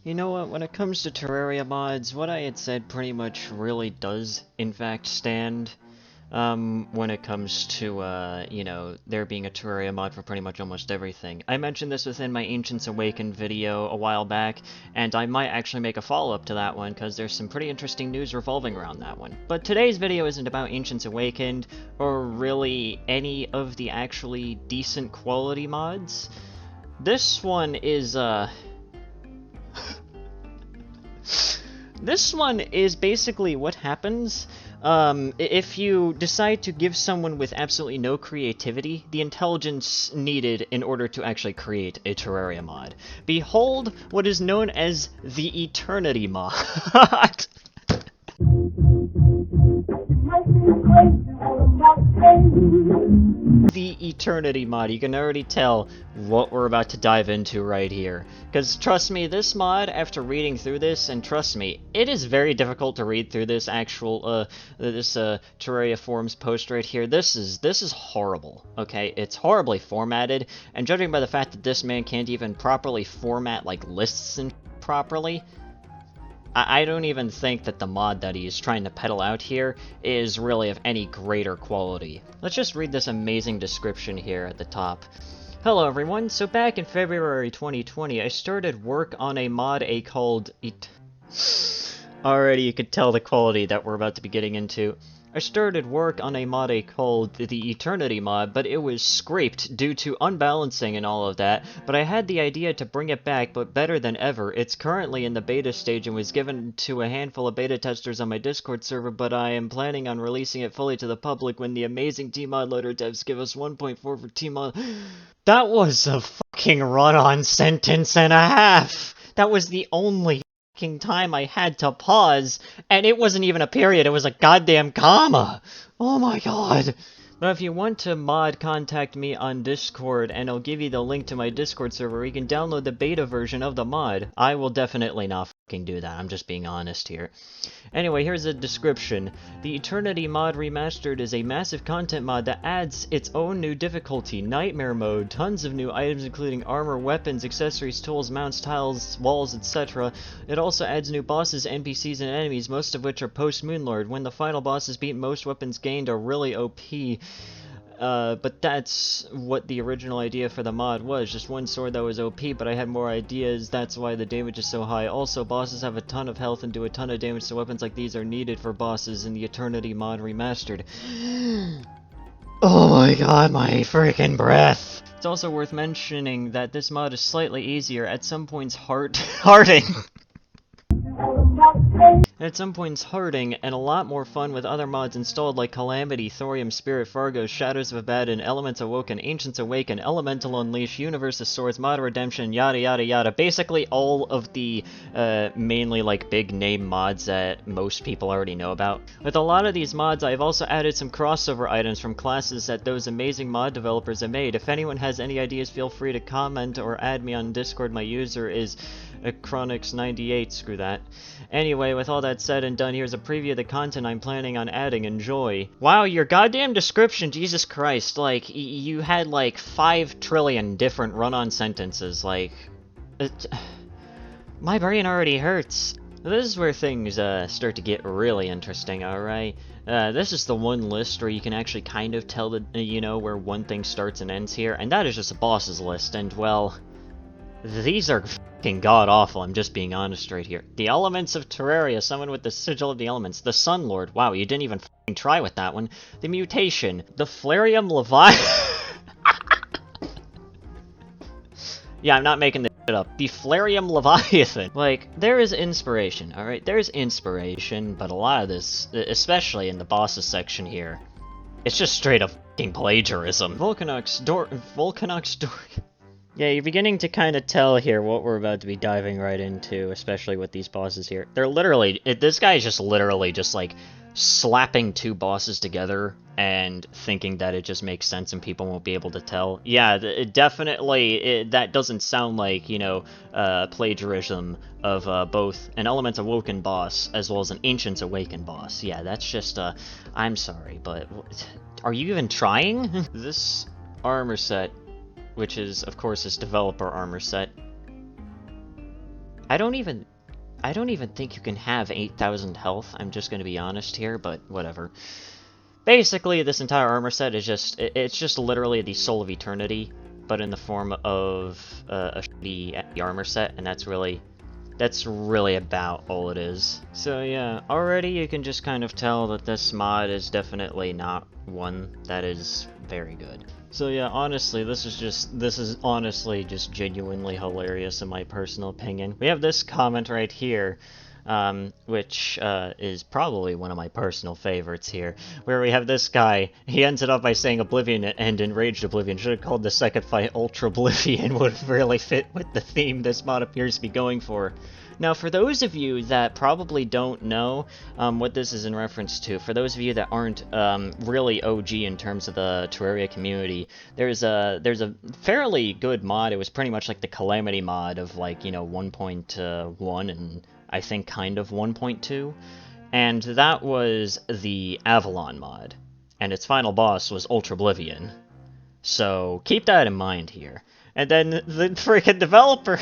You know what, when it comes to Terraria mods, what I had said pretty much really does, in fact, stand. When it comes to, you know, there being a Terraria mod for pretty much almost everything. I mentioned this within my Ancients Awakened video a while back, and I might actually make a follow-up to that one, because there's some pretty interesting news revolving around that one. But today's video isn't about Ancients Awakened, or really any of the actually decent quality mods. This one is, This one is basically what happens if you decide to give someone with absolutely no creativity the intelligence needed in order to actually create a Terraria mod. Behold what is known as the Eternity Mod. The Eternity Mod. You can already tell what we're about to dive into right here. Because trust me, this mod, after reading through this, and trust me, it is very difficult to read through this actual, Terraria forums post right here. This is horrible, okay? It's horribly formatted, and judging by the fact that this man can't even properly format, like, lists and properly, I don't even think that the mod that he's trying to peddle out here is really of any greater quality. Let's just read this amazing description here at the top. Hello everyone, so back in February 2020, I started work on a mod called Already you could tell the quality that we're about to be getting into. I started work on a mod called the Eternity Mod, but it was scraped due to unbalancing and all of that, but I had the idea to bring it back, but better than ever. It's currently in the beta stage and was given to a handful of beta testers on my Discord server, but I am planning on releasing it fully to the public when the amazing Tmod loader devs give us 1.4 for Tmod. That was a fucking run-on sentence and a half! That was the only time I had to pause, and it wasn't even a period, it was a goddamn comma! Oh my god! But if you want to mod, contact me on Discord, and I'll give you the link to my Discord server where you can download the beta version of the mod. I will definitely not fucking do that, I'm just being honest here. Anyway, here's a description. The Eternity Mod Remastered is a massive content mod that adds its own new difficulty, Nightmare Mode, tons of new items including armor, weapons, accessories, tools, mounts, tiles, walls, etc. It also adds new bosses, NPCs, and enemies, most of which are post-Moonlord. When the final boss is beat, most weapons gained are really OP. But that's what the original idea for the mod was, just one sword that was OP, but I had more ideas, that's why the damage is so high. Also, bosses have a ton of health and do a ton of damage, so weapons like these are needed for bosses in the Eternity Mod Remastered. Oh my god, my freaking breath! It's also worth mentioning that this mod is slightly easier, at some points harding. At some points harding, and a lot more fun with other mods installed like Calamity, Thorium, Spirit, Fargo, Shadows of Abaddon, Elements Awoken, Ancients Awaken, Elemental Unleash, Universe of Swords, Mod Redemption, yada yada yada. Basically all of the, mainly like big name mods that most people already know about. With a lot of these mods, I've also added some crossover items from classes that those amazing mod developers have made. If anyone has any ideas, feel free to comment or add me on Discord. My user is Chronix98, screw that. Anyway, with all that said and done, here's a preview of the content I'm planning on adding. Enjoy. Wow, your goddamn description, Jesus Christ, like, you had like 5 trillion different run-on sentences, like... my brain already hurts. This is where things start to get really interesting, alright? This is the one list where you can actually kind of tell the, you know, where one thing starts and ends here, and that is just a boss's list, and well... these are fucking god-awful, I'm just being honest right here. The Elements of Terraria, someone with the Sigil of the Elements. The Sun Lord, wow, you didn't even fucking try with that one. The Mutation. The Flarium Leviathan. Yeah, I'm not making this shit up. The Flarium Leviathan. Like, there is inspiration, alright? There's inspiration, but a lot of this, especially in the bosses section here, it's just straight up fucking plagiarism. Volcanox Door... Yeah, you're beginning to kind of tell here what we're about to be diving right into, especially with these bosses here. They're literally... this guy is just literally just, like, slapping 2 bosses together and thinking that it just makes sense and people won't be able to tell. Yeah, that doesn't sound like, you know, plagiarism of both an Elements Awoken boss as well as an Ancients Awaken boss. Yeah, that's just, I'm sorry, but... are you even trying? This armor set, which is, of course, his developer armor set, I don't even think you can have 8,000 health. I'm just gonna be honest here, but whatever. Basically, this entire armor set is it's just literally the Soul of Eternity, but in the form of a shitty armor set, and that's really about all it is. So yeah, already you can just kind of tell that this mod is definitely not one that is very good. So yeah, honestly, this is honestly just genuinely hilarious in my personal opinion. We have this comment right here, which is probably one of my personal favorites here, where we have this guy. He ends it up by saying Oblivion and Enraged Oblivion. Should have called the second fight Ultra Oblivion, would really fit with the theme this mod appears to be going for. Now, for those of you that probably don't know what this is in reference to, for those of you that aren't really OG in terms of the Terraria community, there's a fairly good mod. It was pretty much like the Calamity mod of, like, you know, 1.1 and I think kind of 1.2, and that was the Avalon mod, and its final boss was Ultra Oblivion. So keep that in mind here. And then the freaking developer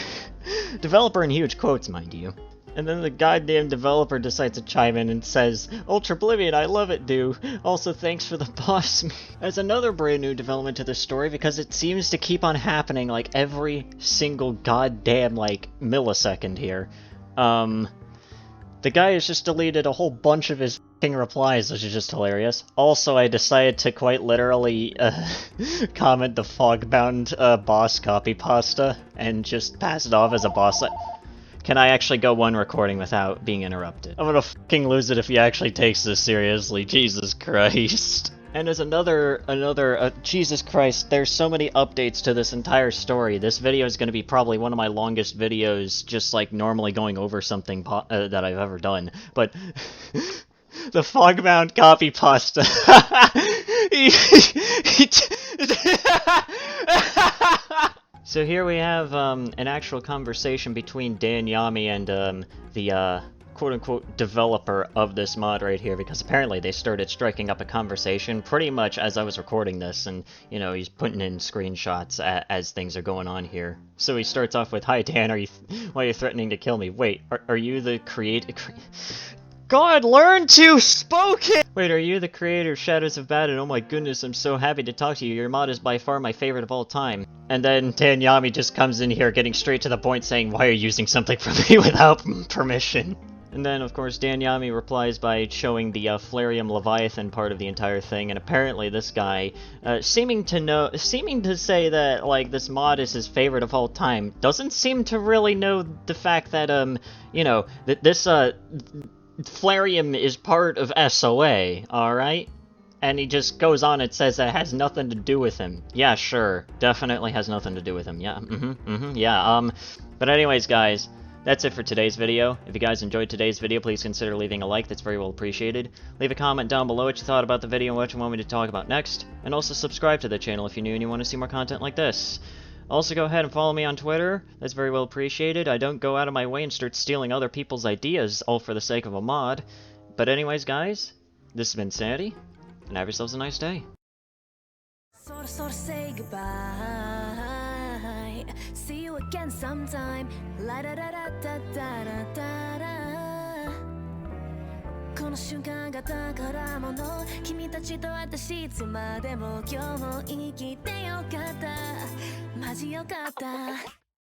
in huge quotes, mind you. And then the goddamn developer decides to chime in and says, Ultra Oblivion, I love it, dude. Also, thanks for the boss. As another brand new development to the story, because it seems to keep on happening, like, every single goddamn, like, millisecond here. The guy has just deleted a whole bunch of his f***ing replies, which is just hilarious. Also, I decided to quite literally comment the fog-bound boss copy pasta and just pass it off as a boss. Can I actually go one recording without being interrupted? I'm gonna f***ing lose it if he actually takes this seriously. Jesus Christ. And as another Jesus Christ, there's so many updates to this entire story. This video is going to be probably one of my longest videos, just like normally going over something that I've ever done. But the fog-bound copy pasta. So here we have an actual conversation between Dan Yami and the quote-unquote developer of this mod right here, because apparently they started striking up a conversation pretty much as I was recording this, and, you know, he's putting in screenshots as things are going on here. So he starts off with, "Hi Dan, why are you threatening to kill me? Wait, are you the God, learn to spoken! Wait, are you the creator of Shadows of Bad? And oh my goodness, I'm so happy to talk to you. Your mod is by far my favorite of all time." And then Dan Yami just comes in here getting straight to the point saying, "Why are you using something from me without permission?" And then, of course, Dan Yami replies by showing the Flarium Leviathan part of the entire thing, and apparently this guy, seeming to say that, like, this mod is his favorite of all time, doesn't seem to really know the fact that, you know, that this, Flarium is part of SOA, alright? And he just goes on and says that it has nothing to do with him. Yeah, sure. Definitely has nothing to do with him. Yeah, yeah, but anyways, guys, that's it for today's video. If you guys enjoyed today's video, please consider leaving a like. That's very well appreciated. Leave a comment down below what you thought about the video and what you want me to talk about next. And also subscribe to the channel if you're new and you want to see more content like this. Also, go ahead and follow me on Twitter. That's very well appreciated. I don't go out of my way and start stealing other people's ideas, all for the sake of a mod. But anyways, guys, this has been Sanity, and have yourselves a nice day. So say goodbye. See you again sometime. La da da da da da da da da. この瞬間が宝物。君たちと私いつまでも今日も生きてよかった。マジよかった。